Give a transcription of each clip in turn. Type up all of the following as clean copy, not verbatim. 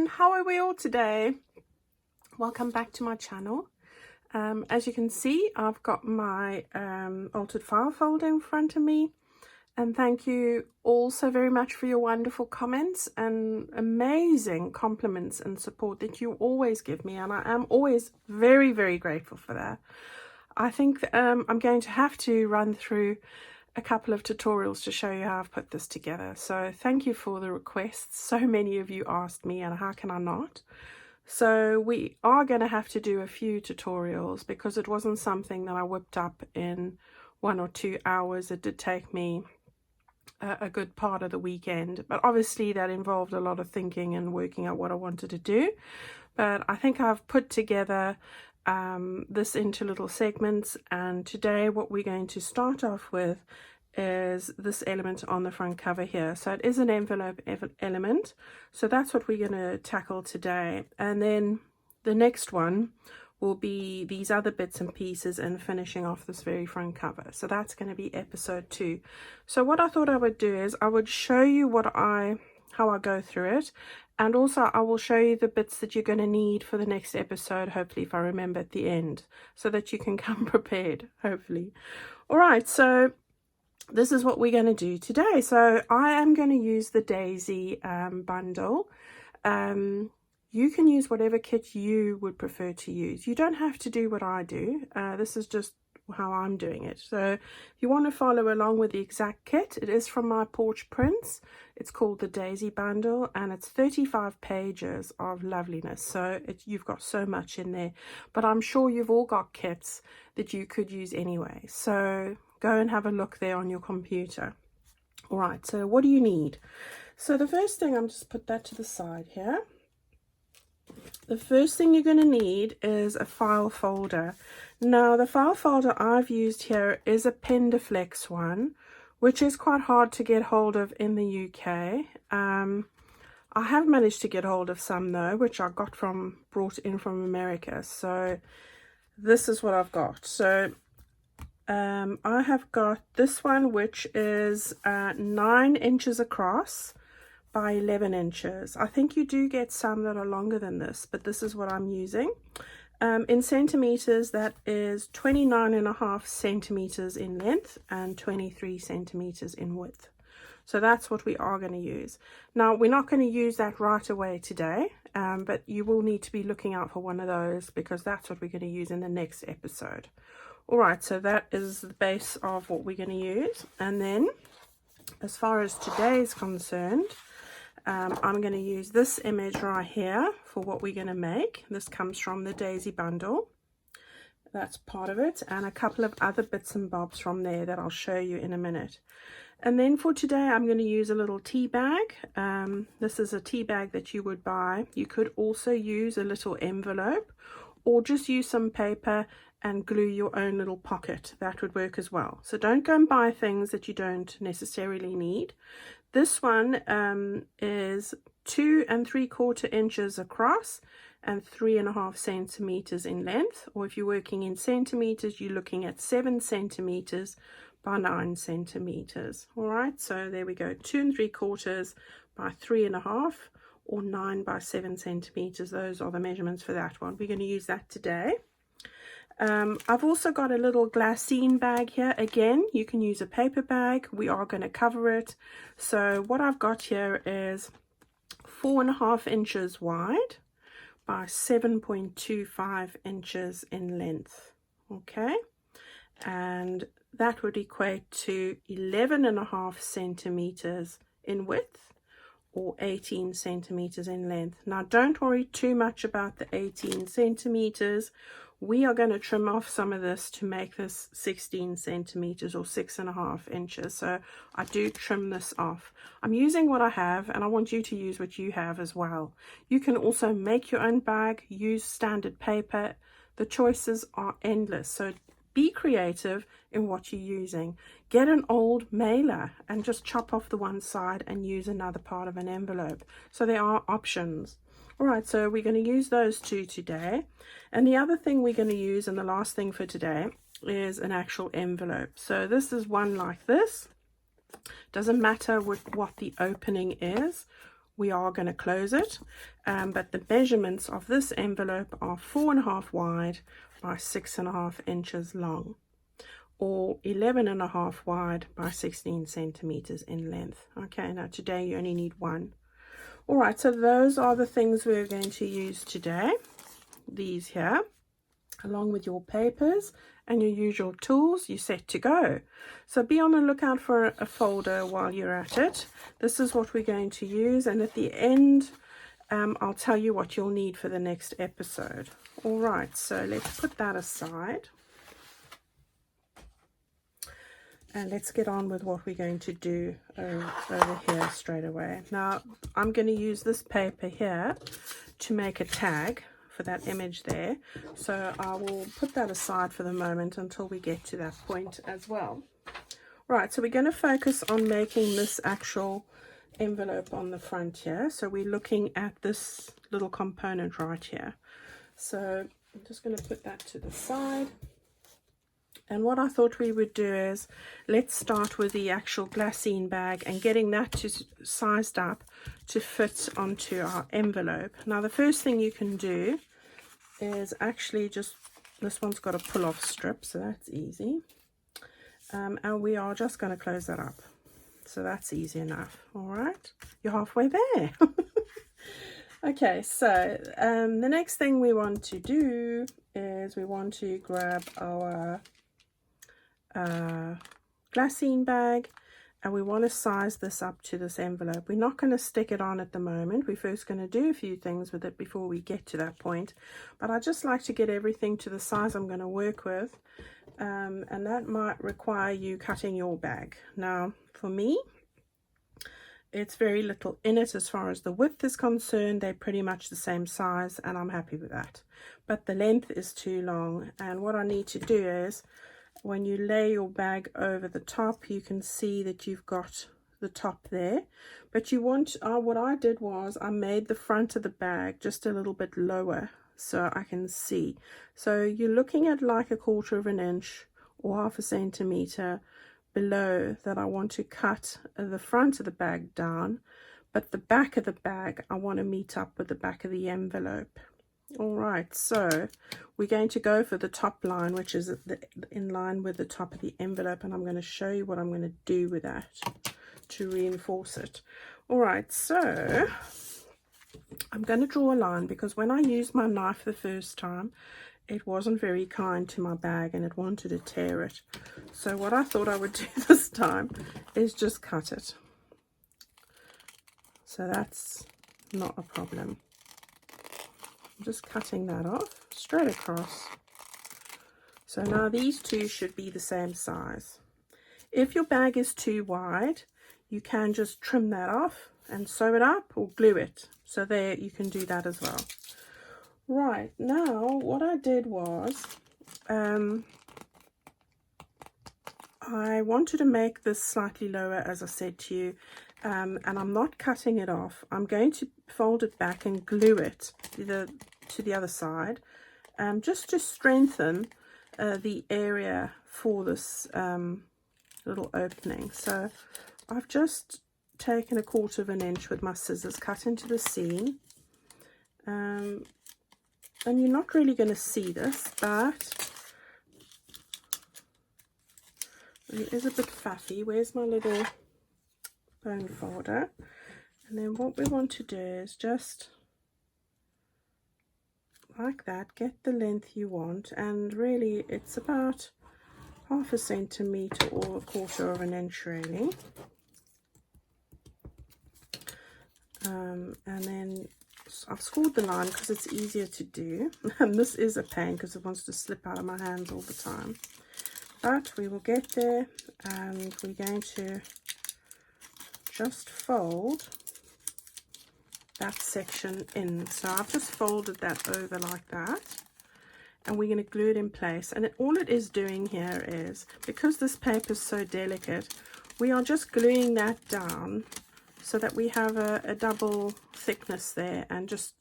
how are we all today? Welcome back to my channel. As you can see, I've got my altered file folder in front of me, and thank you all so very much for your wonderful comments and amazing compliments and support that you always give me, and I am always very, very grateful for that. I think I'm going to have to run through a couple of tutorials to show you how I've put this together. So thank you for the requests. So many of you asked me, and how can I not? So we are going to have to do a few tutorials because it wasn't something that I whipped up in 1 or 2 hours. It did take me a good part of the weekend, but obviously that involved a lot of thinking and working out what I wanted to do. But I think I've put together this into little segments, and today what we're going to start off with is this element on the front cover here. So it is an envelope element, so that's what we're going to tackle today, and then the next one will be these other bits and pieces and finishing off this very front cover. So that's going to be episode 2. So what I thought I would do is I would show you how I go through it, and also I will show you the bits that you're going to need for the next episode, hopefully, if I remember at the end, so that you can come prepared, hopefully. All right, so this is what we're going to do today. So I am going to use the Daisy bundle. You can use whatever kit you would prefer to use. You don't have to do what I do. This is just how I'm doing it. So if you want to follow along with the exact kit, it is from My Porch Prints. It's called the Daisy bundle, and it's 35 pages of loveliness. So you've got so much in there, but I'm sure you've all got kits that you could use anyway. So go and have a look there on your computer. All right, so what do you need? So the first thing, I'm just put that to the side here. The first thing you're going to need is a file folder. Now, the file folder I've used here is a Pendaflex one, which is quite hard to get hold of in the UK. I have managed to get hold of some though, which I got brought in from America. So this is what I've got. So I have got this one, which is 9 inches across by 11 inches. I think you do get some that are longer than this, but this is what I'm using. In centimeters, that is 29.5 centimeters in length and 23 centimeters in width. So that's what we are going to use. Now, we're not going to use that right away today, but you will need to be looking out for one of those because that's what we're going to use in the next episode. All right, so that is the base of what we're going to use. And then as far as today is concerned, I'm going to use this image right here for what we're going to make. This comes from the Daisy bundle. That's part of it, and a couple of other bits and bobs from there that I'll show you in a minute. And then for today, I'm going to use a little tea bag. This is a tea bag that you would buy. You could also use a little envelope or just use some paper and glue your own little pocket. That would work as well. So don't go and buy things that you don't necessarily need. This one is 2 3/4 inches across and 3.5 centimeters in length, or if you're working in centimeters, you're looking at 7 centimeters by 9 centimeters. All right, so there we go, 2 3/4 by 3.5, or 9 by 7 centimeters. Those are the measurements for that one. We're going to use that today. I've also got a little glassine bag here. Again, you can use a paper bag. We are going to cover it. So what I've got here is 4.5 inches wide by 7.25 inches in length. Okay, and that would equate to 11.5 centimeters in width, or 18 centimeters in length. Now, don't worry too much about the 18 centimeters. We are going to trim off some of this to make this 16 centimeters or 6.5 inches. So I do trim this off. I'm using what I have, and I want you to use what you have as well. You can also make your own bag, use standard paper. The choices are endless. So be creative in what you're using. Get an old mailer and just chop off the one side and use another part of an envelope. So there are options. All right, so we're going to use those two today. And the other thing we're going to use, and the last thing for today, is an actual envelope. So this is one like this. Doesn't matter what the opening is. we are going to close it, but the measurements of this envelope are 4.5 wide by 6.5 inches long, or 11.5 wide by 16 centimeters in length. Okay, now today you only need one. All right, so those are the things we're going to use today. These here, along with your papers and your usual tools, you're set to go. So be on the lookout for a folder while you're at it. This is what we're going to use, and at the end I'll tell you what you'll need for the next episode. All right, so let's put that aside and let's get on with what we're going to do over here straight away. Now I'm going to use this paper here to make a tag for that image there, so I will put that aside for the moment until we get to that point as well. Right, so we're going to focus on making this actual envelope on the front here. So we're looking at this little component right here. So I'm just going to put that to the side, and what I thought we would do is let's start with the actual glassine bag and getting that sized up to fit onto our envelope. Now the first thing you can do is actually just, this one's got a pull off strip, so that's easy, and we are just going to close that up, so that's easy enough. All right, you're halfway there. Okay, so the next thing we want to do is we want to grab our glassine bag, and we want to size this up to this envelope. We're not going to stick it on at the moment. We're first going to do a few things with it before we get to that point, but I just like to get everything to the size I'm going to work with, and that might require you cutting your bag. Now for me, it's very little in it as far as the width is concerned. They're pretty much the same size, and I'm happy with that, but the length is too long. And what I need to do is, when you lay your bag over the top, you can see that you've got the top there, but you want, what I did was I made the front of the bag just a little bit lower so I can see. So you're looking at like 1/4 of an inch or 1/2 centimeter below that I want to cut the front of the bag down, but the back of the bag I want to meet up with the back of the envelope. All right, so we're going to go for the top line, which is in line with the top of the envelope, and I'm going to show you what I'm going to do with that to reinforce it. All right, so I'm going to draw a line, because when I used my knife the first time, it wasn't very kind to my bag and it wanted to tear it. So what I thought I would do this time is just cut it. So that's not a problem. I'm just cutting that off straight across. So now these two should be the same size. If your bag is too wide, you can just trim that off and sew it up or glue it. So there, you can do that as well. Right, now what I did was I wanted to make this slightly lower, as I said to you, and I'm not cutting it off. I'm going to fold it back and glue it to the other side, just to strengthen the area for this little opening. So I've just taken 1/4 of an inch with my scissors, cut into the seam, and you're not really going to see this, but it is a bit faffy. Where's my little bone folder? And then what we want to do is just like that, get the length you want, and really it's about 1/2 centimeter or 1/4 of an inch really. And then I've scored the line because it's easier to do, and this is a pain because it wants to slip out of my hands all the time, but we will get there. And we're going to just fold that section in. So I've just folded that over like that, and we're going to glue it in place. And all it is doing here is, because this paper is so delicate, we are just gluing that down so that we have a double thickness there, and just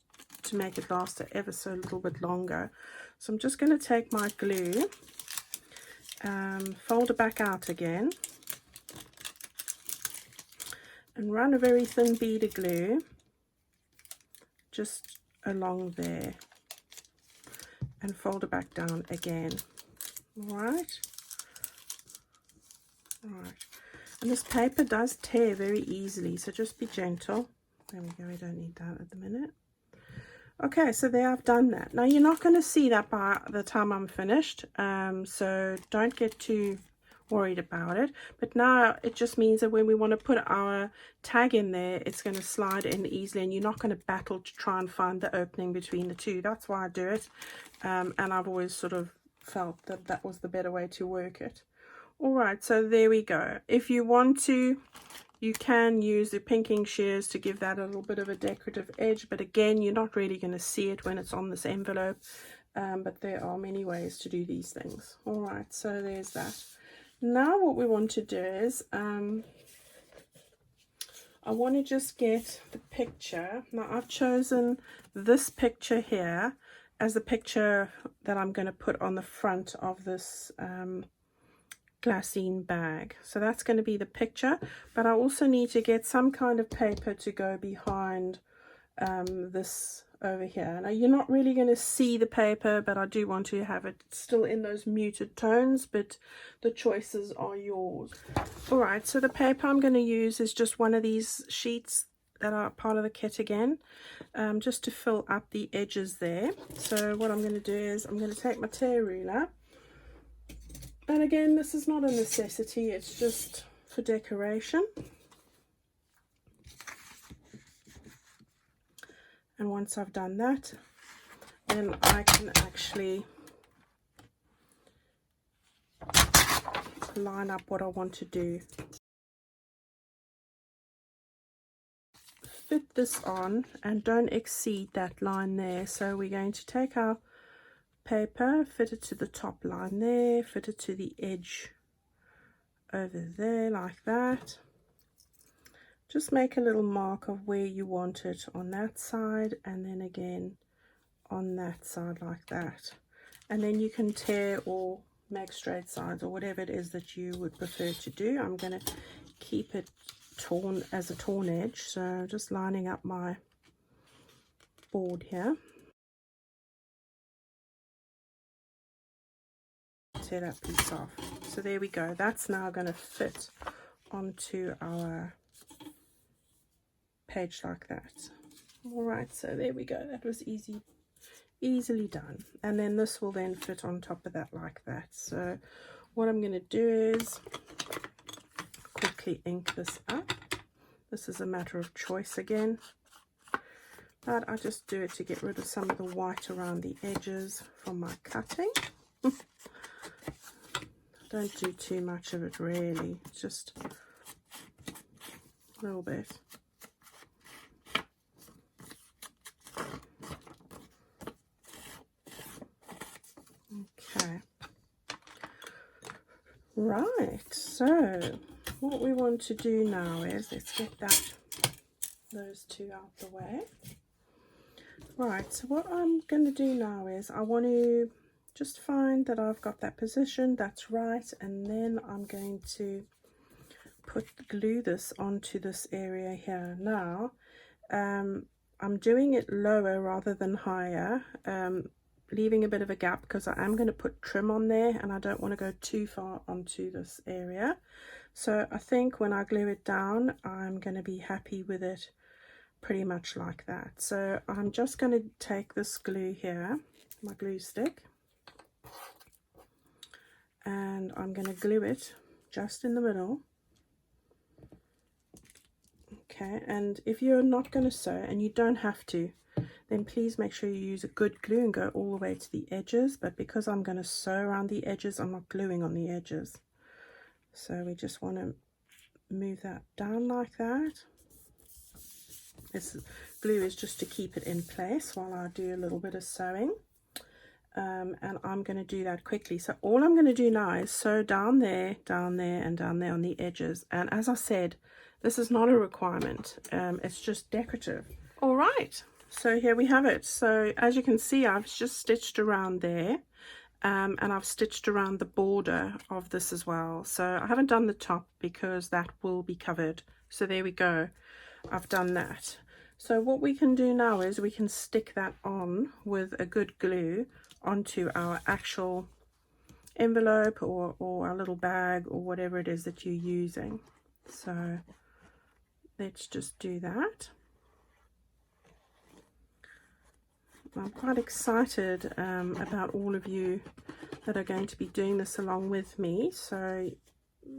to make it last ever so a little bit longer. So I'm just going to take my glue, fold it back out again, and run a very thin bead of glue just along there and fold it back down again. All right. And this paper does tear very easily, so just be gentle. There we go, we don't need that at the minute. Okay, so there, I've done that. Now you're not going to see that by the time I'm finished, so don't get too worried about it. But now it just means that when we want to put our tag in there, it's going to slide in easily, and you're not going to battle to try and find the opening between the two. That's why I do it, and I've always sort of felt that that was the better way to work it. All right, so there we go. If you want to, you can use the pinking shears to give that a little bit of a decorative edge, but again, you're not really going to see it when it's on this envelope, but there are many ways to do these things. All right, so there's that. Now what we want to do is, I want to just get the picture. Now I've chosen this picture here as the picture that I'm going to put on the front of this glassine bag. So that's going to be the picture, but I also need to get some kind of paper to go behind this over here. Now you're not really going to see the paper, but I do want to have it still in those muted tones, but the choices are yours. All right, so the paper I'm going to use is just one of these sheets that are part of the kit again, just to fill up the edges there. So what I'm going to do is I'm going to take my tear ruler. And again, this is not a necessity, it's just for decoration. And once I've done that, then I can actually line up what I want to do. Fit this on and don't exceed that line there. So we're going to take our paper, fit it to the top line there, fit it to the edge over there like that. Just make a little mark of where you want it on that side, and then again on that side like that. And then you can tear or make straight sides or whatever it is that you would prefer to do. I'm going to keep it torn as a torn edge, so just lining up my board here. Tear that piece off. So there we go, that's now going to fit onto our page like that. All right, so there we go, that was easily done. And then this will then fit on top of that like that. So what I'm going to do is quickly ink this up. This is a matter of choice again, but I just do it to get rid of some of the white around the edges from my cutting. Don't do too much of it really, just a little bit. Okay. Right, so what we want to do now is, let's get those two out the way. Right, so what I'm going to do now is I want to just find that I've got that position, that's right, and then I'm going to glue this onto this area here. Now, I'm doing it lower rather than higher, leaving a bit of a gap because I am going to put trim on there and I don't want to go too far onto this area. So I think when I glue it down, I'm going to be happy with it pretty much like that. So I'm just going to take this glue here, my glue stick, and I'm going to glue it just in the middle. Okay, and if you're not going to sew, and you don't have to, then please make sure you use a good glue and go all the way to the edges. But because I'm going to sew around the edges, I'm not gluing on the edges. So we just want to move that down like that. This glue is just to keep it in place while I do a little bit of sewing. And I'm going to do that quickly. So all I'm going to do now is sew down there, and down there on the edges. And as I said, this is not a requirement. It's just decorative. All right. So here we have it. So as you can see, I've just stitched around there, and I've stitched around the border of this as well. So I haven't done the top because that will be covered. So there we go. I've done that. So what we can do now is we can stick that on with a good glue onto our actual envelope or our little bag or whatever it is that you're using. So let's just do that. I'm quite excited about all of you that are going to be doing this along with me, so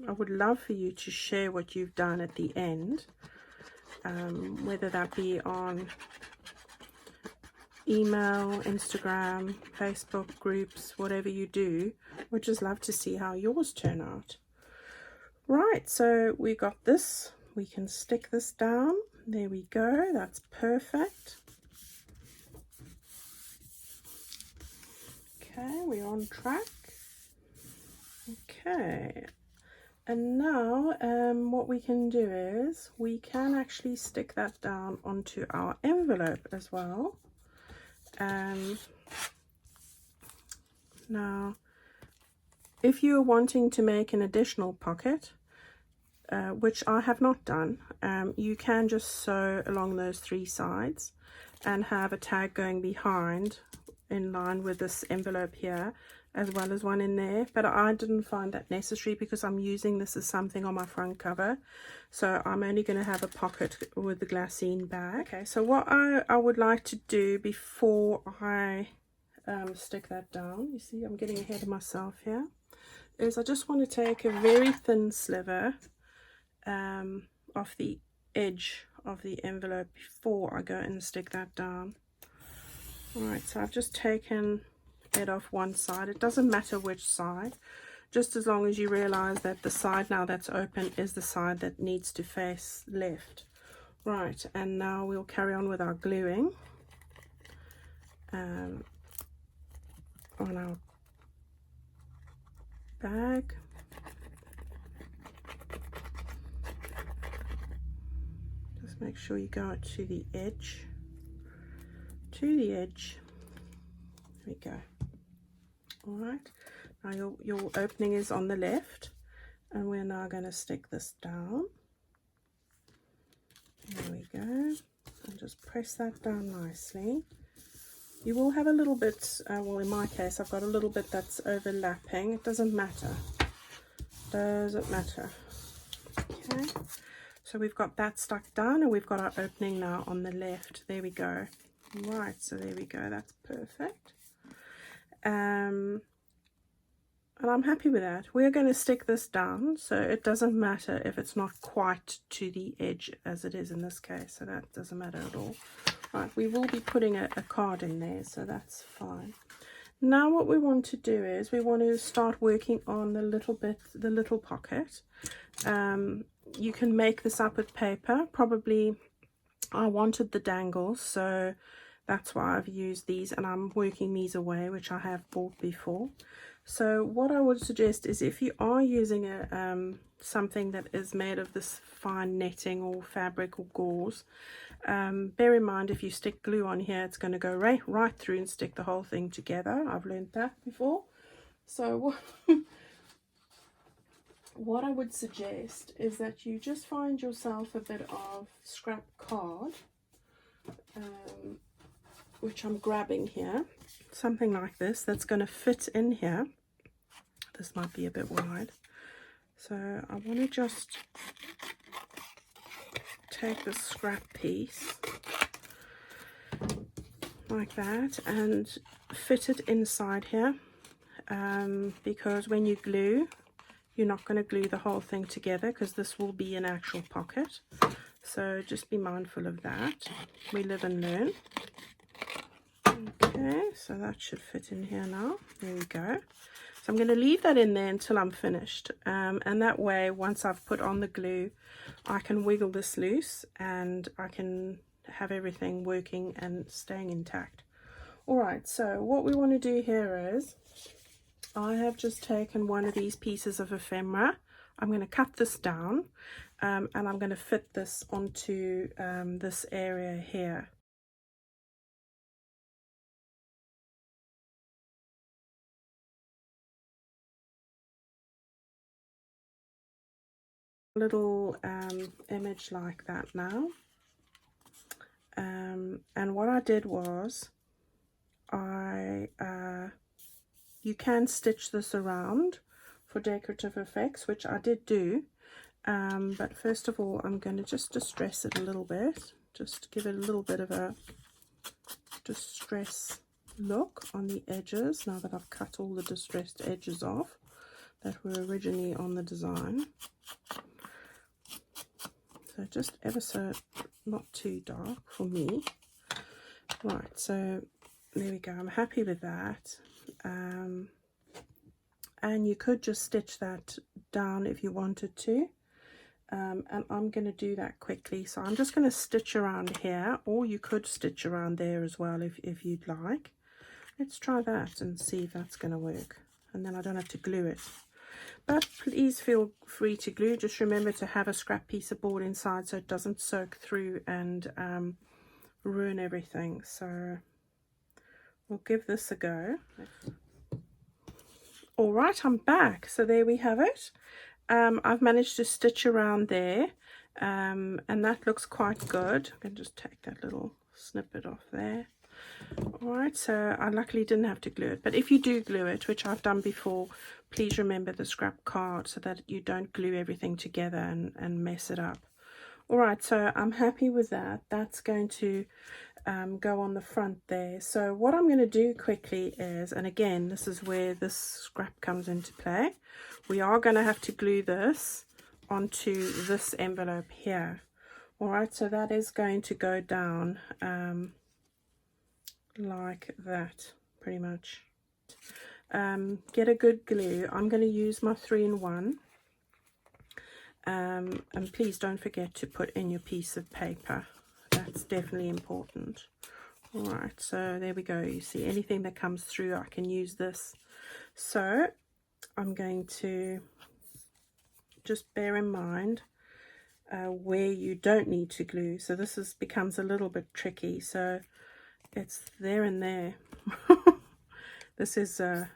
I would love for you to share what you've done at the end, whether that be on email, Instagram, Facebook groups, whatever you do. We'd just love to see how yours turn out. Right, so we got this. We can stick this down. There we go. That's perfect. Okay, we're on track. Okay, and now what we can do is we can actually stick that down onto our envelope as well. Now, if you're wanting to make an additional pocket, which I have not done, you can just sew along those three sides and have a tag going behind in line with this envelope here, as well as one in there, but I didn't find that necessary because I'm using this as something on my front cover, so I'm only going to have a pocket with the glassine bag. Okay, so what I would like to do before I stick that down, you see I'm getting ahead of myself here, is I just want to take a very thin sliver off the edge of the envelope before I go and stick that down. Alright, so I've just taken it off one side. It doesn't matter which side, just as long as you realize that the side now that's open is the side that needs to face left. Right, and now we'll carry on with our gluing on our bag. Just make sure you go to the edge. There we go. All right, now your opening is on the left, and we're now going to stick this down. There we go, and just press that down nicely. You will have a little bit, well in my case I've got a little bit that's overlapping. It doesn't matter, Okay, so we've got that stuck down, and we've got our opening now on the left. There we go. Right, so there we go, that's perfect. And I'm happy with that. We're going to stick this down, so it doesn't matter if it's not quite to the edge as it is in this case, so that doesn't matter at all. Right, we will be putting a card in there, so that's fine. Now what we want to do is we want to start working on the little pocket. You can make this up with paper. Probably I wanted the dangles, so that's why I've used these, and I'm working these away, which I have bought before. So what I would suggest is, if you are using something that is made of this fine netting or fabric or gauze, bear in mind if you stick glue on here, it's going to go right through and stick the whole thing together. I've learned that before. So what I would suggest is that you just find yourself a bit of scrap card, which I'm grabbing here, something like this that's going to fit in here. This might be a bit wide, so I want to just take this scrap piece like that and fit it inside here, because when you glue, you're not going to glue the whole thing together, because this will be an actual pocket, so just be mindful of that. We live and learn. Okay, so that should fit in here now. There we go. So I'm going to leave that in there until I'm finished, and that way once I've put on the glue, I can wiggle this loose and I can have everything working and staying intact. Alright, so what we want to do here is, I have just taken one of these pieces of ephemera. I'm going to cut this down, and I'm going to fit this onto this area here. Little image like that now, and what I did was you can stitch this around for decorative effects, which I did do, but first of all I'm going to just distress it a little bit, just give it a little bit of a distress look on the edges now that I've cut all the distressed edges off that were originally on the design. So just ever so not too dark for me. Right, so there we go. I'm happy with that. And you could just stitch that down if you wanted to. And I'm going to do that quickly. So I'm just going to stitch around here, or you could stitch around there as well if you'd like. Let's try that and see if that's going to work. And then I don't have to glue it. But please feel free to glue. Just remember to have a scrap piece of board inside so it doesn't soak through and ruin everything. So we'll give this a go. All right, I'm back. So there we have it. I've managed to stitch around there, and that looks quite good. I can just take that little snippet off there. All right, so I luckily didn't have to glue it, but if you do glue it, which I've done before, please remember the scrap card so that you don't glue everything together and mess it up. All right, so I'm happy with that. That's going to go on the front there. So what I'm going to do quickly is, and again, this is where this scrap comes into play, we are going to have to glue this onto this envelope here. All right, so that is going to go down like that, pretty much. Get a good glue. I'm going to use my 3-in-1, and please don't forget to put in your piece of paper. That's definitely important. All right, so there we go. You see, anything that comes through, I can use this. So I'm going to just bear in mind where you don't need to glue. So this becomes a little bit tricky. So it's there and there. This is a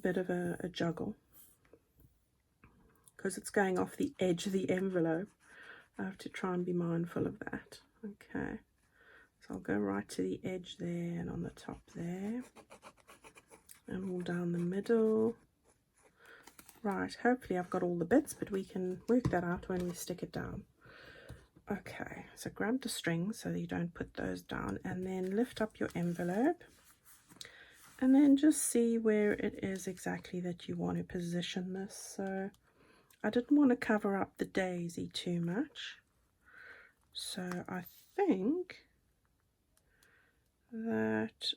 bit of a juggle because it's going off the edge of the envelope. I have to try and be mindful of that. Okay, so I'll go right to the edge there and on the top there and all down the middle. Right, hopefully I've got all the bits, but we can work that out when we stick it down. Okay, so grab the strings so you don't put those down, and then lift up your envelope and then just see where it is exactly that you want to position this. So I didn't want to cover up the daisy too much, so I think that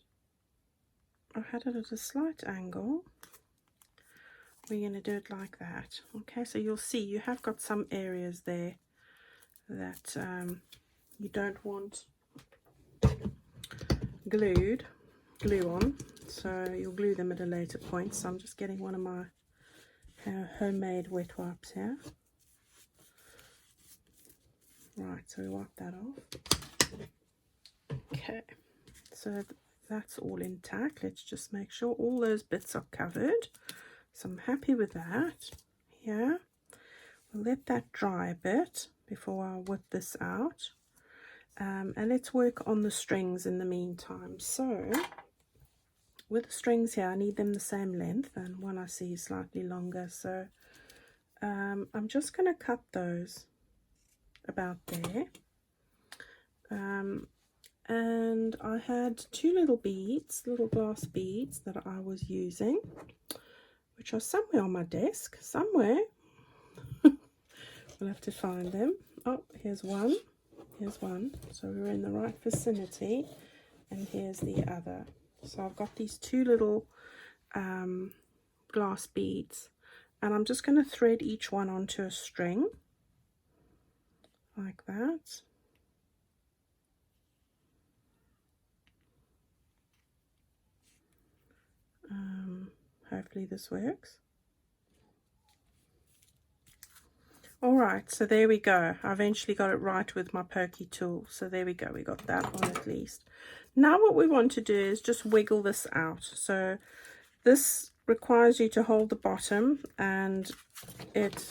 I had it at a slight angle. We're going to do it like that. Okay, so you'll see you have got some areas there that you don't want glue on, so you'll glue them at a later point. So I'm just getting one of my homemade wet wipes here. Right, so we wipe that off. Okay, so that's all intact. Let's just make sure all those bits are covered. So I'm happy with that. Yeah, we'll let that dry a bit before I whip this out. And let's work on the strings in the meantime. So with the strings here, I need them the same length, and one I see is slightly longer. So I'm just going to cut those about there. And I had 2 little beads, little glass beads that I was using, which are somewhere on my desk, somewhere. We'll have to find them. Oh, here's one. Here's one. So we're in the right vicinity. And here's the other. So I've got these 2 little glass beads. And I'm just going to thread each one onto a string. Like that. Hopefully this works. All right, so there we go. I eventually got it right with my pokey tool. So there we go, we got that on at least. Now what we want to do is just wiggle this out. So this requires you to hold the bottom, and it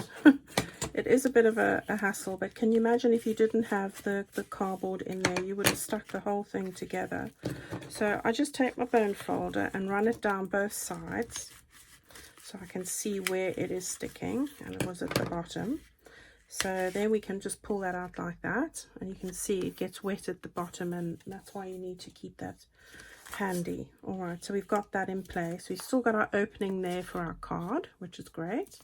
it is a bit of a hassle, but can you imagine if you didn't have the cardboard in there, you would have stuck the whole thing together. So I just take my bone folder and run it down both sides so I can see where it is sticking, and it was at the bottom. So there we can just pull that out like that, and you can see it gets wet at the bottom, and that's why you need to keep that handy. All right, so we've got that in place. We've still got our opening there for our card, which is great.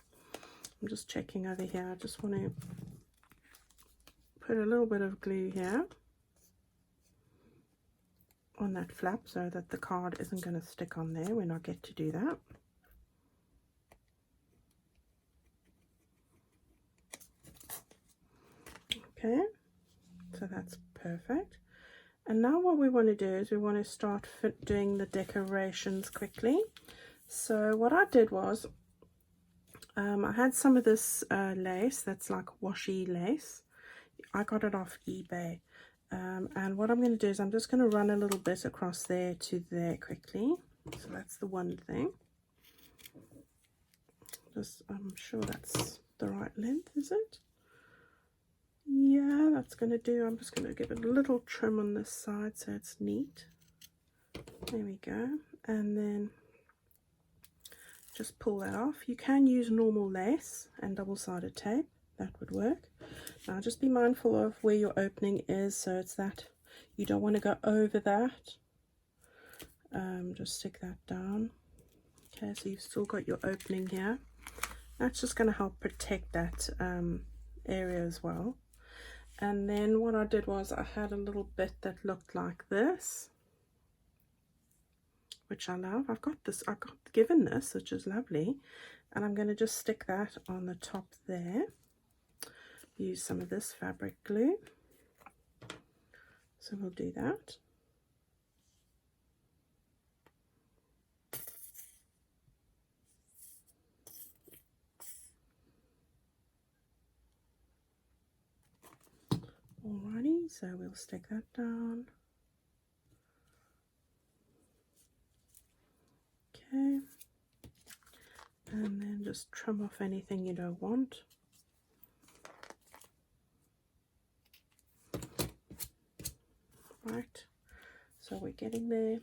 I'm just checking over here. I just want to put a little bit of glue here on that flap so that the card isn't going to stick on there when I get to do that. Okay, so that's perfect. And now what we want to do is we want to start doing the decorations quickly. So what I did was I had some of this lace that's like washi lace. I got it off eBay. And what I'm going to do is I'm just going to run a little bit across there to there quickly. So that's the one thing. Just, I'm sure that's the right length, is it? Yeah, that's going to do. I'm just going to give it a little trim on this side so it's neat. There we go. And then just pull that off. You can use normal lace and double-sided tape. That would work. Now just be mindful of where your opening is, so it's that you don't want to go over that. Just stick that down. Okay, so you've still got your opening here. That's just going to help protect that area as well. And then what I did was I had a little bit that looked like this, which I love. I got given this, which is lovely, and I'm going to just stick that on the top there. Use some of this fabric glue, so we'll do that. Alrighty, so we'll stick that down. Okay, and then just trim off anything you don't want. Right, so we're getting there.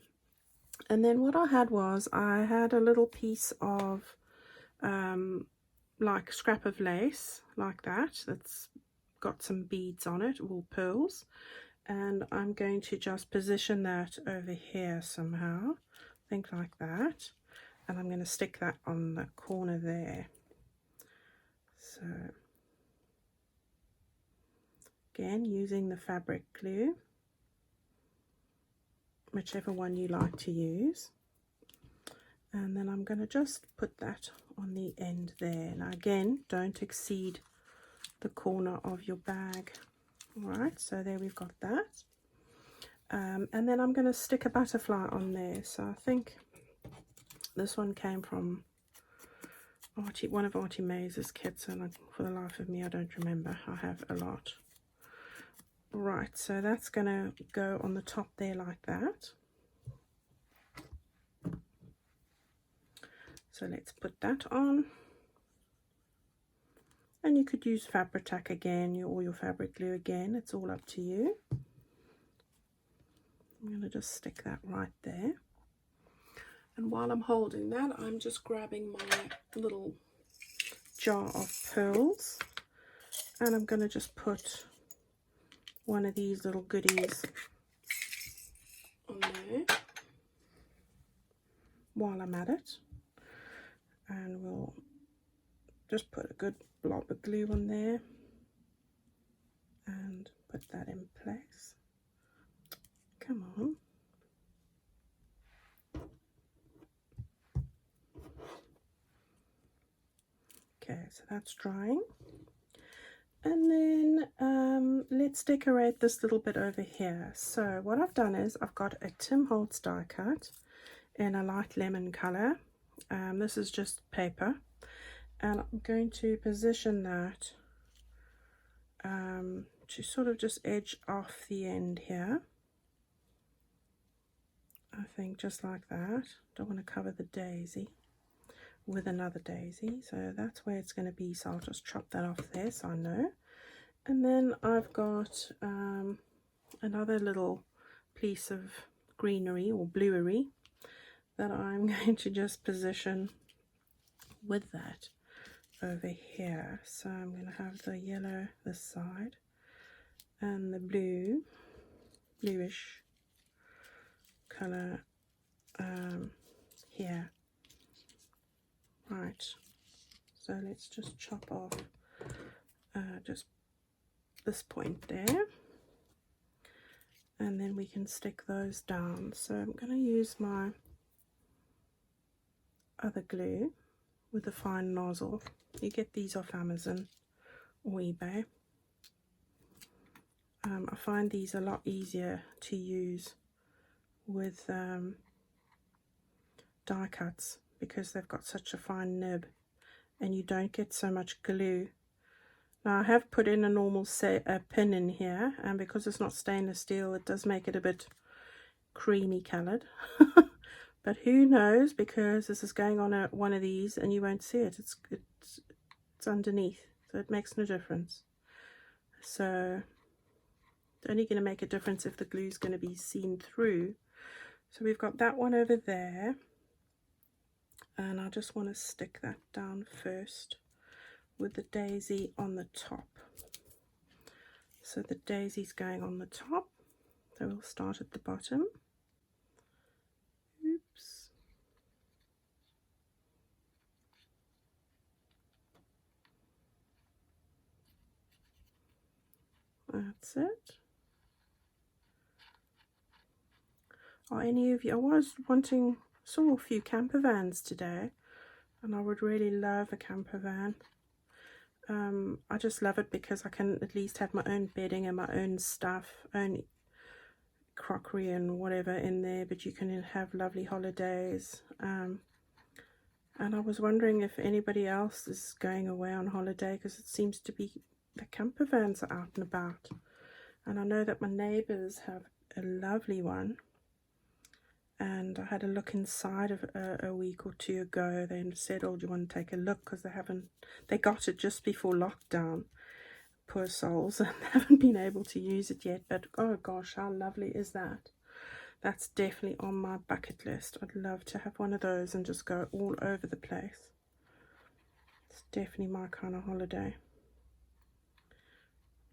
And then what I had was I had a little piece of like scrap of lace like that, that's got some beads on it, or pearls, and I'm going to just position that over here somehow, think like that, and I'm going to stick that on the corner there. So again, using the fabric glue, whichever one you like to use, and then I'm going to just put that on the end there. Now again, don't exceed the corner of your bag. All right, so there we've got that. And then I'm going to stick a butterfly on there. So I think this one came from one of Artie Maze's kits, and for the life of me I don't remember. I have a lot. Right, so that's going to go on the top there like that. So let's put that on. And you could use Fabri-Tac again, or your fabric glue again. It's all up to you. I'm going to just stick that right there. And while I'm holding that, I'm just grabbing my little jar of pearls. And I'm going to just put one of these little goodies on there while I'm at it. And we'll just put a good blob of glue on there and put that in place. Come on. Okay, so that's drying. And then let's decorate this little bit over here. So what I've done is I've got a Tim Holtz die cut in a light lemon color. This is just paper, and I'm going to position that to sort of just edge off the end here. I think just like that. Don't want to cover the daisy. with another daisy, so that's where it's going to be, so I'll just chop that off there so I know. And then I've got another little piece of greenery or bluery that I'm going to just position with that over here. So I'm going to have the yellow this side and the bluish color here. Right, so let's just chop off just this point there, and then we can stick those down. So I'm going to use my other glue with a fine nozzle. You get these off Amazon or eBay. I find these a lot easier to use with die cuts because they've got such a fine nib and you don't get so much glue. Now I have put in a normal pin in here, and because it's not stainless steel it does make it a bit creamy coloured. But who knows, because this is going on one of these and you won't see it. It's underneath, so it makes no difference. So it's only going to make a difference if the glue is going to be seen through. So we've got that one over there, and I just want to stick that down first with the daisy on the top. So the daisy's going on the top, so we'll start at the bottom. Oops. That's it. Are any of you, saw a few camper vans today, and I would really love a camper van. I just love it because I can at least have my own bedding and my own stuff, own crockery and whatever in there, but you can have lovely holidays. And I was wondering if anybody else is going away on holiday, because it seems to be the camper vans are out and about. And I know that my neighbours have a lovely one. And I had a look inside of a week or two ago. They said, oh, do you want to take a look? Because they got it just before lockdown. Poor souls, and haven't been able to use it yet. But oh gosh, how lovely is that? That's definitely on my bucket list. I'd love to have one of those and just go all over the place. It's definitely my kind of holiday.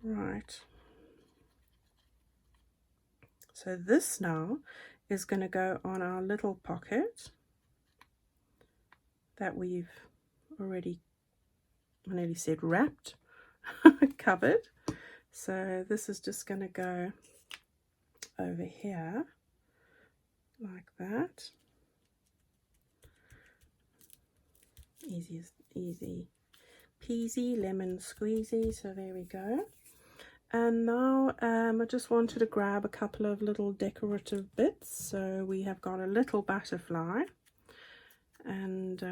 Right. So this now is going to go on our little pocket that we've already, I nearly said wrapped, covered. So this is just going to go over here like that. Easy peasy lemon squeezy. So there we go. And now I just wanted to grab a couple of little decorative bits. So we have got a little butterfly, and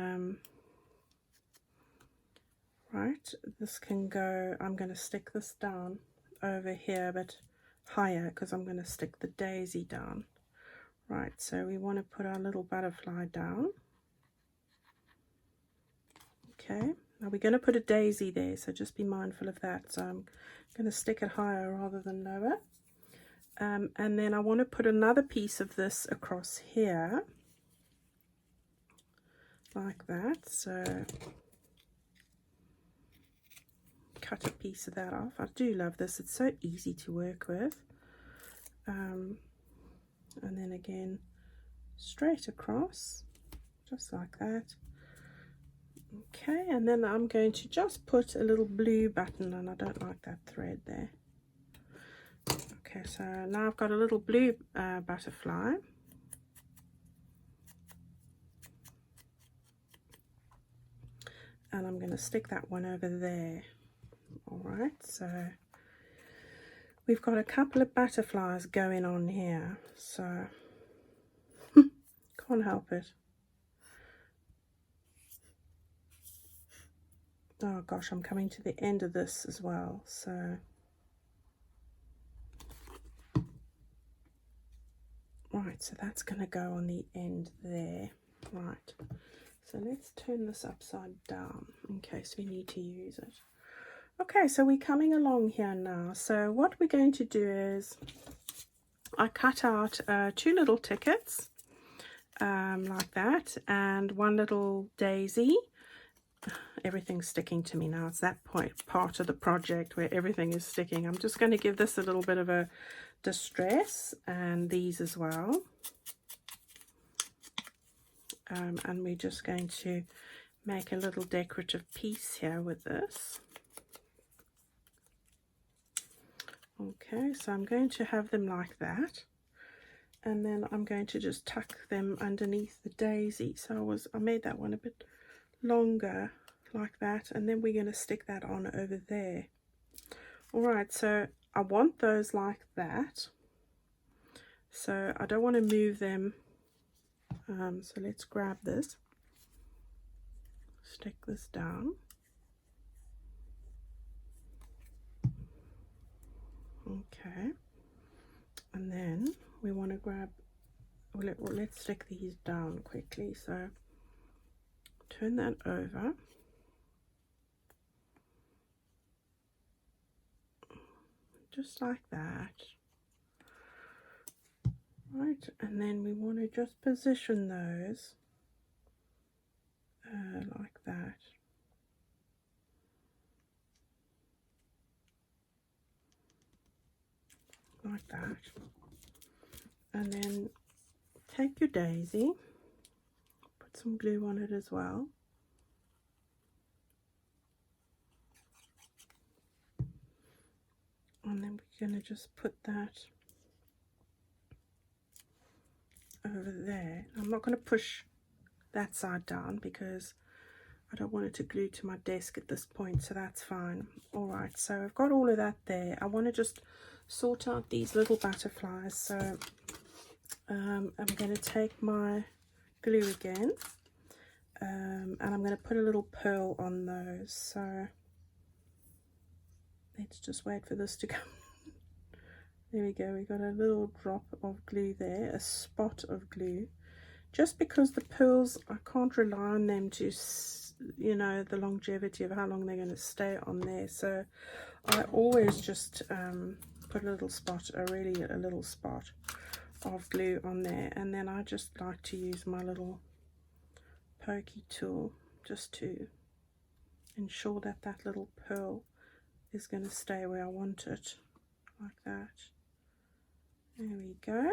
right, this can go, I'm going to stick this down over here but higher because I'm going to stick the daisy down. Right, so we want to put our little butterfly down. Okay, now we're going to put a daisy there, so just be mindful of that. So I'm going to stick it higher rather than lower. And then I want to put another piece of this across here, like that. So cut a piece of that off. I do love this, it's so easy to work with. And then again, straight across, just like that. Okay, and then I'm going to just put a little blue button, and I don't like that thread there. Okay, so now I've got a little blue butterfly. And I'm going to stick that one over there. Alright, so we've got a couple of butterflies going on here, so can't help it. Oh gosh, I'm coming to the end of this as well, so right, so that's going to go on the end there. Right, So let's turn this upside down in case we need to use it. Okay, so we're coming along here now. So what we're going to do is I cut out 2 little tickets like that, and 1 little daisy. Everything's sticking to me now. It's that part of the project where everything is sticking. I'm just going to give this a little bit of a distress, and these as well. And we're just going to make a little decorative piece here with this. Okay, so I'm going to have them like that, and then I'm going to just tuck them underneath the daisy. So I made that one a bit longer like that, and then we're going to stick that on over there. All right, so I want those like that, so I don't want to move them. So let's grab this, stick this down. Okay, and then we want to grab, let's stick these down quickly. So turn that over, just like that. Right, and then we want to just position those like that. Like that. And then take your daisy, put some glue on it as well. And then we're going to just put that over there. I'm not going to push that side down because I don't want it to glue to my desk at this point, so that's fine. All right, so I've got all of that there. I want to just sort out these little butterflies. So I'm going to take my glue again, and I'm going to put a little pearl on those. So let's just wait for this to come. There we go, we got a little drop of glue there, a spot of glue. Just because the pearls, I can't rely on them to, you know, the longevity of how long they're going to stay on there. So I always just put a little spot, a little spot of glue on there. And then I just like to use my little pokey tool just to ensure that that little pearl is going to stay where I want it, like that. There we go.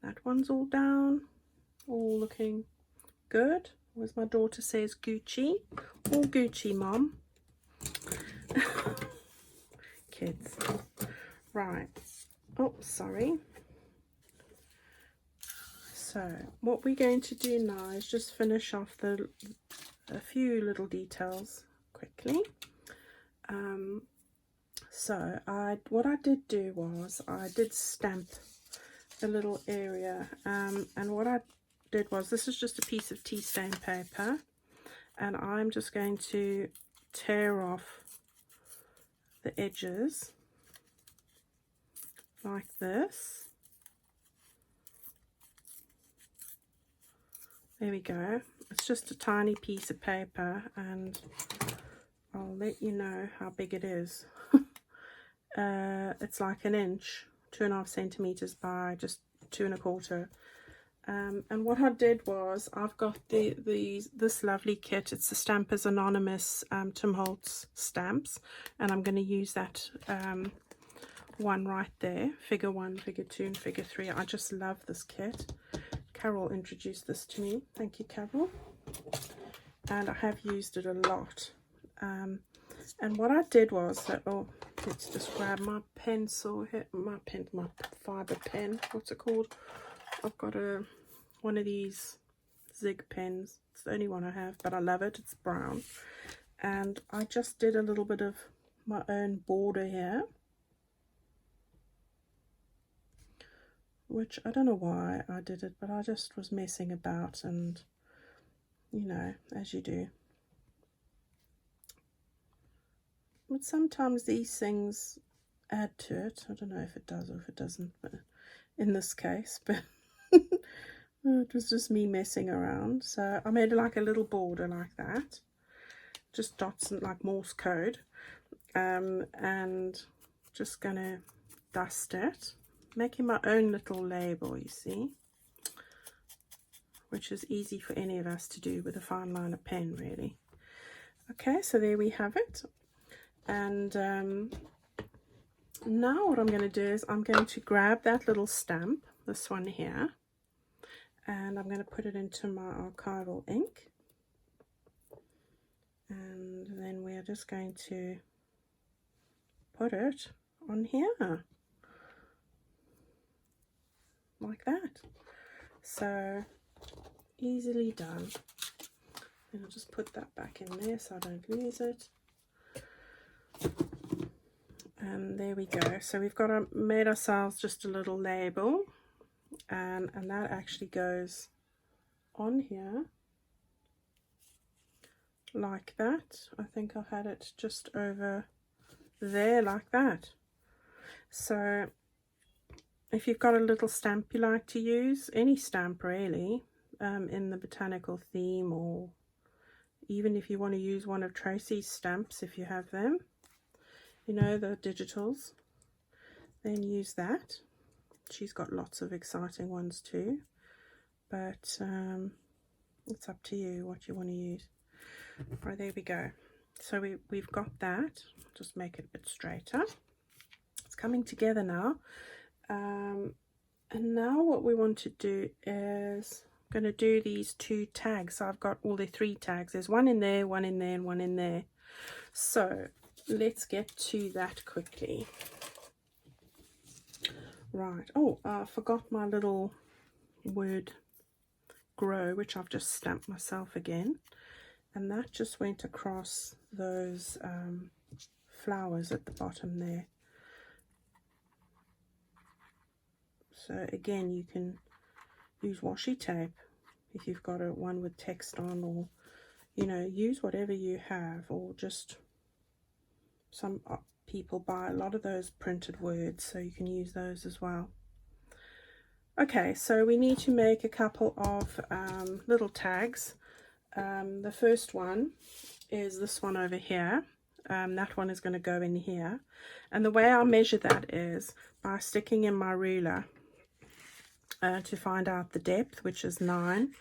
That one's all down, all looking good. As my daughter says, Gucci. All Gucci, Mom. Kids. Right. Oh, sorry. So what we're going to do now is just finish off a few little details quickly. So what I did do was I did stamp a little area, and what I did was, this is just a piece of tea stain paper, and I'm just going to tear off the edges like this. There we go. It's just a tiny piece of paper, and I'll let you know how big it is. It's like 1 inch, 2.5 centimeters by just 2 1/4. And what I did was, I've got this lovely kit. It's the Stampers Anonymous Tim Holtz stamps, and I'm going to use that one right there, figure 1, figure 2, and figure 3. I just love this kit. Carol introduced this to me. Thank you, Carol. And I have used it a lot. And what I did was that, oh, let's just grab my pencil here, my fiber pen. What's it called? I've got one of these Zig pens. It's the only one I have, but I love it. It's brown. And I just did a little bit of my own border here, which I don't know why I did it, but I just was messing about, and you know, as you do. But sometimes these things add to it. I don't know if it does or if it doesn't, but in this case, but It was just me messing around. So I made like a little border like that, just dots and like Morse code, and just gonna dust it, making my own little label, you see, which is easy for any of us to do with a fine liner pen, really. Okay, so there we have it. And now what I'm going to do is I'm going to grab that little stamp, this one here, and I'm going to put it into my archival ink, and then we're just going to put it on here like that. So easily done. And I'll just put that back in there so I don't lose it. And there we go. So we've got made ourselves just a little label, and that actually goes on here like that. I think I had it just over there like that. So if you've got a little stamp you like to use, any stamp really, in the botanical theme, or even if you want to use one of Tracy's stamps if you have them, you know, the digitals, then use that. She's got lots of exciting ones too, but it's up to you what you want to use. Right, there we go. So we've got that. Just make it a bit straighter. It's coming together now. And now what we want to do is I'm going to do these 2 tags. So I've got all the 3 tags. There's one in there, one in there, and one in there. So let's get to that quickly. Right. Oh, I forgot my little word grow, which I've just stamped myself again. And that just went across those flowers at the bottom there. So again, you can use washi tape if you've got one with text on, or, you know, use whatever you have, or just some people buy a lot of those printed words, so you can use those as well. Okay, so we need to make a couple of little tags. The first one is this one over here. That one is going to go in here, and the way I measure that is by sticking in my ruler to find out the depth, which is 9,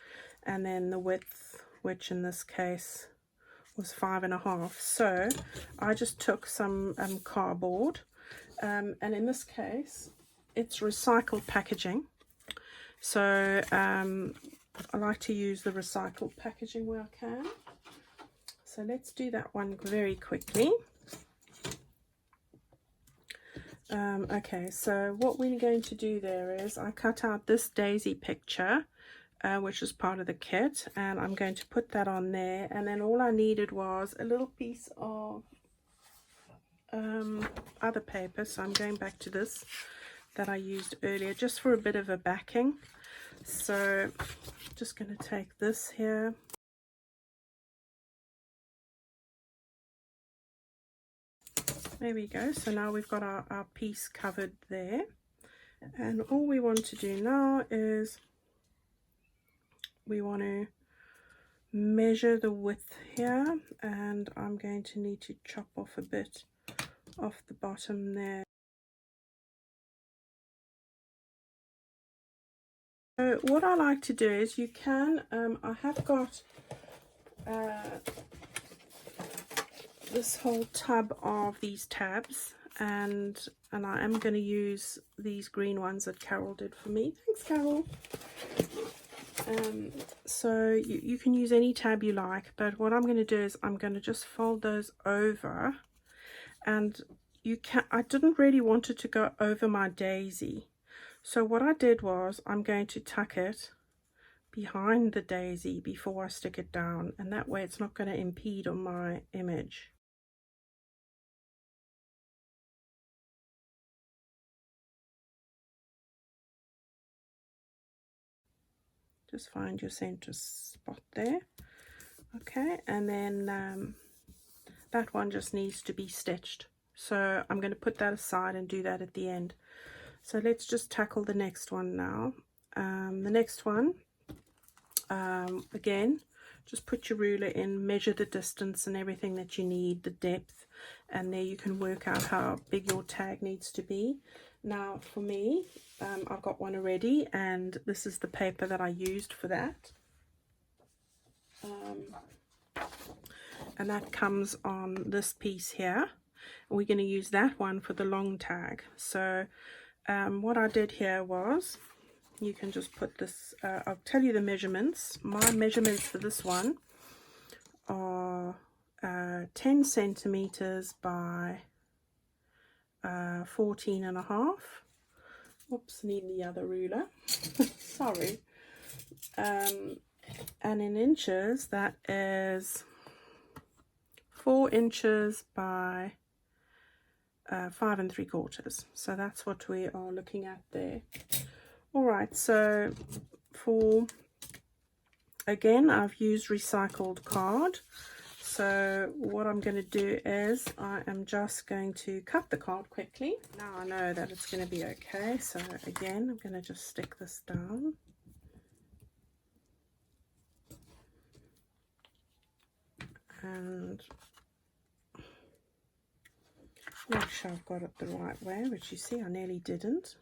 and then the width, which in this case was 5.5. So I just took some cardboard, and in this case it's recycled packaging. So I like to use the recycled packaging where I can. So let's do that one very quickly. Okay, so what we're going to do there is I cut out this daisy picture, which is part of the kit, and I'm going to put that on there. And then all I needed was a little piece of other paper, so I'm going back to this that I used earlier just for a bit of a backing. So just going to take this here, there we go. So now we've got our piece covered there, and all we want to do now is we want to measure the width here, and I'm going to need to chop off a bit off the bottom there. So what I like to do is you can, I have got this whole tub of these tabs, and I am going to use these green ones that Carol did for me. Thanks, Carol. So you can use any tab you like, but what I'm going to do is I'm going to just fold those over, and I didn't really want it to go over my daisy, so what I did was I'm going to tuck it behind the daisy before I stick it down, and that way it's not going to impede on my image. Just find your center spot there. Okay, and then that one just needs to be stitched, so I'm going to put that aside and do that at the end. So let's just tackle the next one now. The next one again, just put your ruler in, measure the distance and everything that you need, the depth, and there you can work out how big your tag needs to be. Now for me, I've got one already, and this is the paper that I used for that. And that comes on this piece here. We're going to use that one for the long tag. So what I did here was, you can just put this, I'll tell you the measurements. My measurements for this one are 10 centimeters by 14.5. Oops, need the other ruler. Sorry. And in inches, that is 4 inches by 5 3/4. So that's what we are looking at there. All right, so again, I've used recycled card. So what I'm going to do is I am just going to cut the card quickly. Now I know that it's going to be okay. So again, I'm going to just stick this down. And make sure I've got it the right way, which you see I nearly didn't.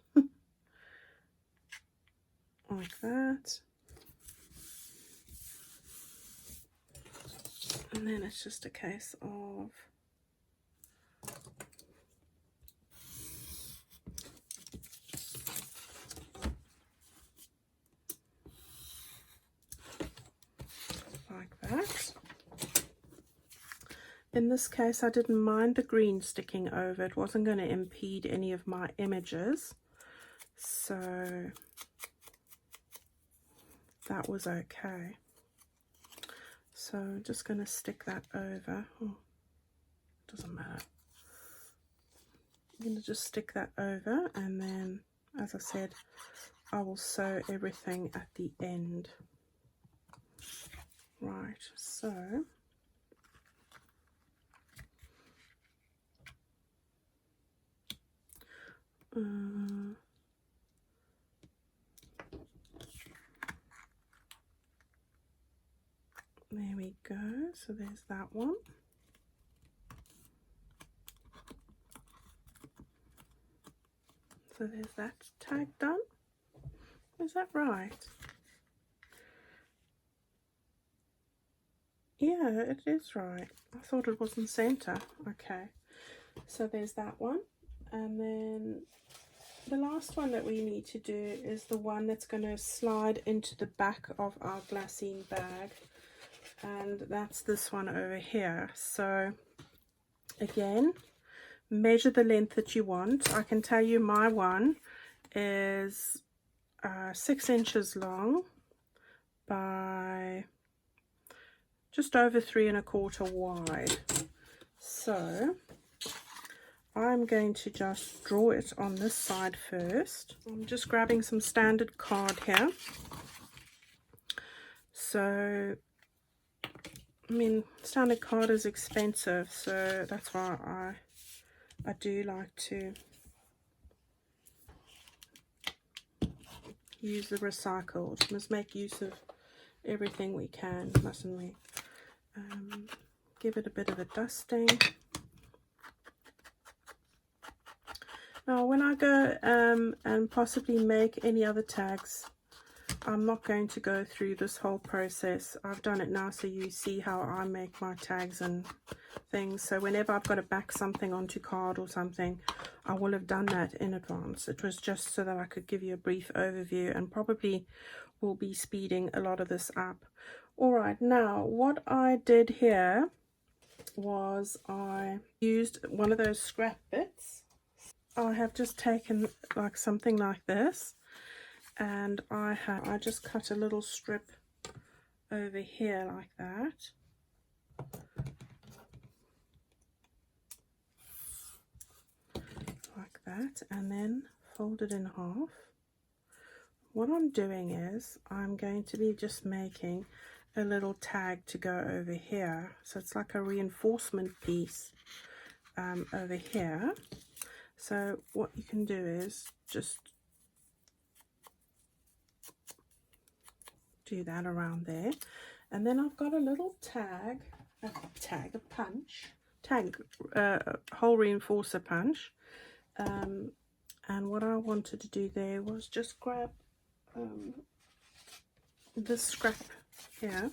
Like that. And then it's just a case of like that. In this case, I didn't mind the green sticking over. It wasn't going to impede any of my images. So that was okay. So I'm just going to stick that over. Oh, doesn't matter. I'm going to just stick that over, and then, as I said, I will sew everything at the end. Right, so there we go. So there's that one. So there's that tag done. Is that right? Yeah, it is right. I thought it wasn't center. Okay, so there's that one. And then the last one that we need to do is the one that's going to slide into the back of our glassine bag, and that's this one over here. So again, measure the length that you want. I can tell you my one is 6 inches long by just over 3 1/4 wide. So I'm going to just draw it on this side first. I'm just grabbing some standard card here. So, I mean, standard card is expensive, so that's why I do like to use the recycled. Must make use of everything we can, mustn't we? Give it a bit of a dusting. Now when I go and possibly make any other tags, I'm not going to go through this whole process. I've done it now so you see how I make my tags and things. So whenever I've got to back something onto card or something, I will have done that in advance. It was just so that I could give you a brief overview, and probably will be speeding a lot of this up. Alright, now what I did here was I used one of those scrap bits. I have just taken like something like this, and I just cut a little strip over here like that. Like that, and then fold it in half. What I'm doing is I'm going to be just making a little tag to go over here. So it's like a reinforcement piece over here. So what you can do is just do that around there. And then I've got a little a hole reinforcer punch. And what I wanted to do there was just grab this scrap here,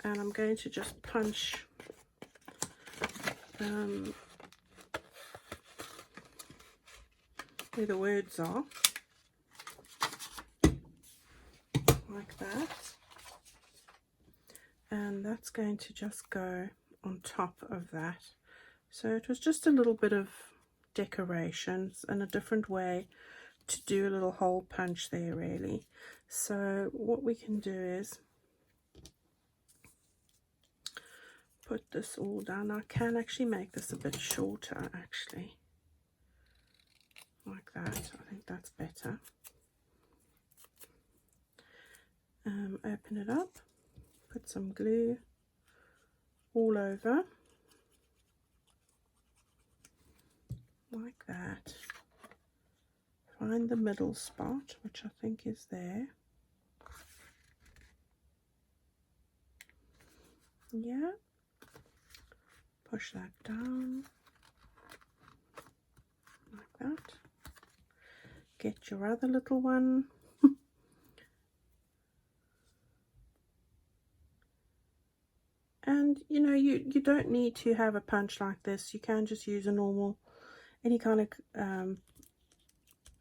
and I'm going to just punch where the words are, like that, and that's going to just go on top of that. So it was just a little bit of decorations and a different way to do a little hole punch there, really. So what we can do is put this all down. I can actually make this a bit shorter, actually, like that. I think that's better. Open it up, put some glue all over, like that. Find the middle spot, which I think is there. Yeah. Push that down, like that. Get your other little one. And you know, you don't need to have a punch like this. You can just use a normal, any kind of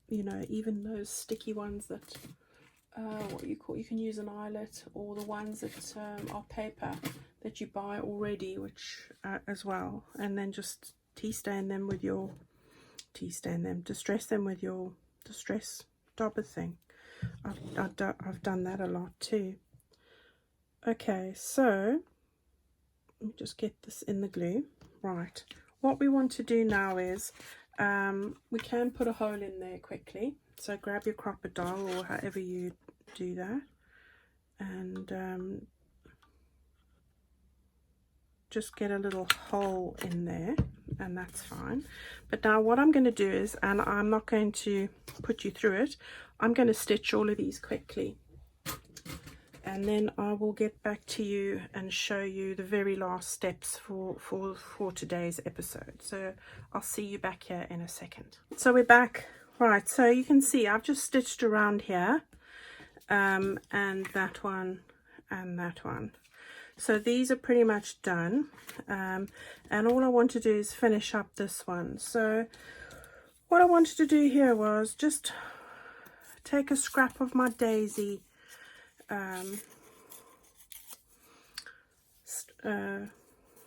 you know, even those sticky ones that you can use an eyelet, or the ones that are paper that you buy already, which as well, and then just distress them with your distress dauber thing. I've done that a lot too. Okay, so let me just get this in the glue. Right, what we want to do now is we can put a hole in there quickly. So grab your crocodile, or however you do that, and just get a little hole in there, and that's fine. But now what I'm going to do is, and I'm not going to put you through it, I'm going to stitch all of these quickly, and then I will get back to you and show you the very last steps for today's episode. So I'll see you back here in a second. So we're back. Right, so you can see I've just stitched around here, and that one and that one. So these are pretty much done, and all I want to do is finish up this one. So what I wanted to do here was just take a scrap of my daisy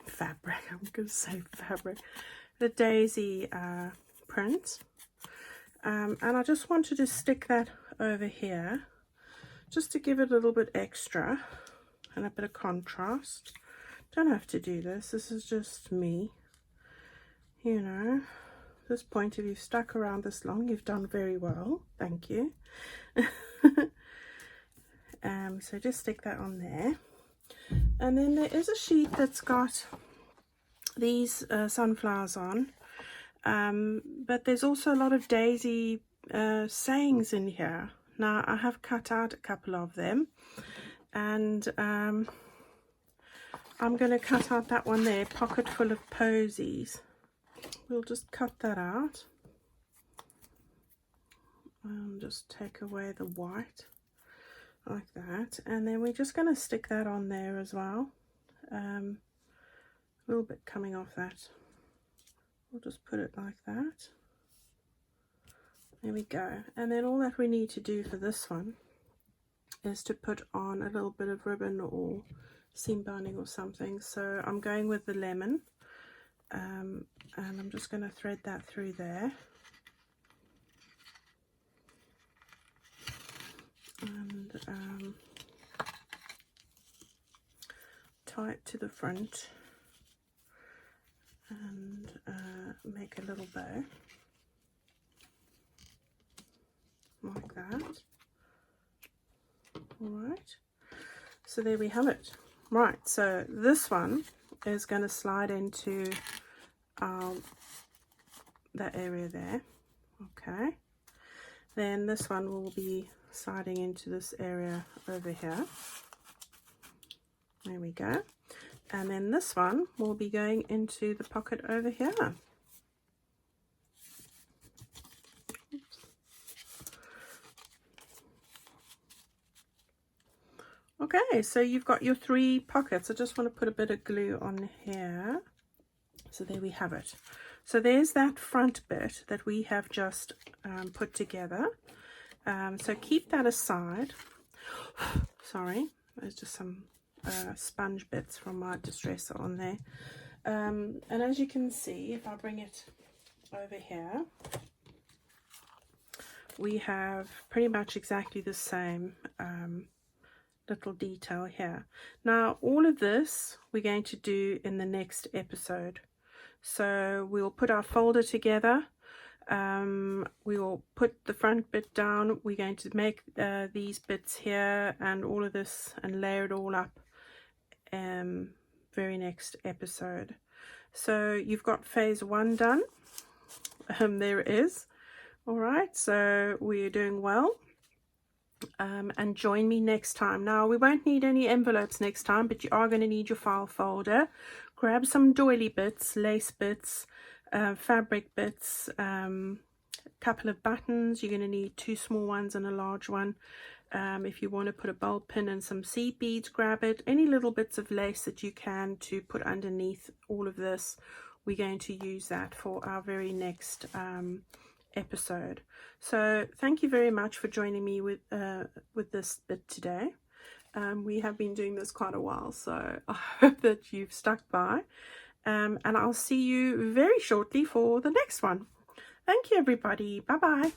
fabric, I'm going to say fabric, the daisy print, and I just wanted to stick that over here just to give it a little bit extra and a bit of contrast. Don't have to do this, this is just me, you know. At this point, if you've stuck around this long, you've done very well, thank you. So just stick that on there, and then there is a sheet that's got these sunflowers on, but there's also a lot of daisy sayings in here. Now I have cut out a couple of them, and I'm going to cut out that one there, pocket full of posies. We'll just cut that out and just take away the white like that, and then we're just going to stick that on there as well. A little bit coming off that, we'll just put it like that. There we go. And then all that we need to do for this one is to put on a little bit of ribbon or seam binding or something. So I'm going with the lemon, and I'm just going to thread that through there, and tie it to the front, and make a little bow like that. All right, so there we have it. Right, so this one is going to slide into that area there. Okay, then this one will be sliding into this area over here. There we go. And then this one will be going into the pocket over here. Okay, so you've got your 3 pockets. I just want to put a bit of glue on here. So there we have it. So there's that front bit that we have just put together. So keep that aside. Sorry, there's just some sponge bits from my distresser on there. And as you can see, if I bring it over here, we have pretty much exactly the same little detail here. Now all of this we're going to do in the next episode. So we'll put our folder together, we will put the front bit down, we're going to make these bits here and all of this and layer it all up very next episode. So you've got phase 1 done. There it is. All right, so we're doing well. And join me next time. Now we won't need any envelopes next time, but you are going to need your file folder. Grab some doily bits, lace bits, fabric bits, couple of buttons. You're going to need 2 small ones and a large one. If you want to put a bulb pin and some seed beads, grab it. Any little bits of lace that you can to put underneath all of this, we're going to use that for our very next episode. So thank you very much for joining me with this bit today. We have been doing this quite a while, so I hope that you've stuck by, and I'll see you very shortly for the next one. Thank you, everybody. Bye bye.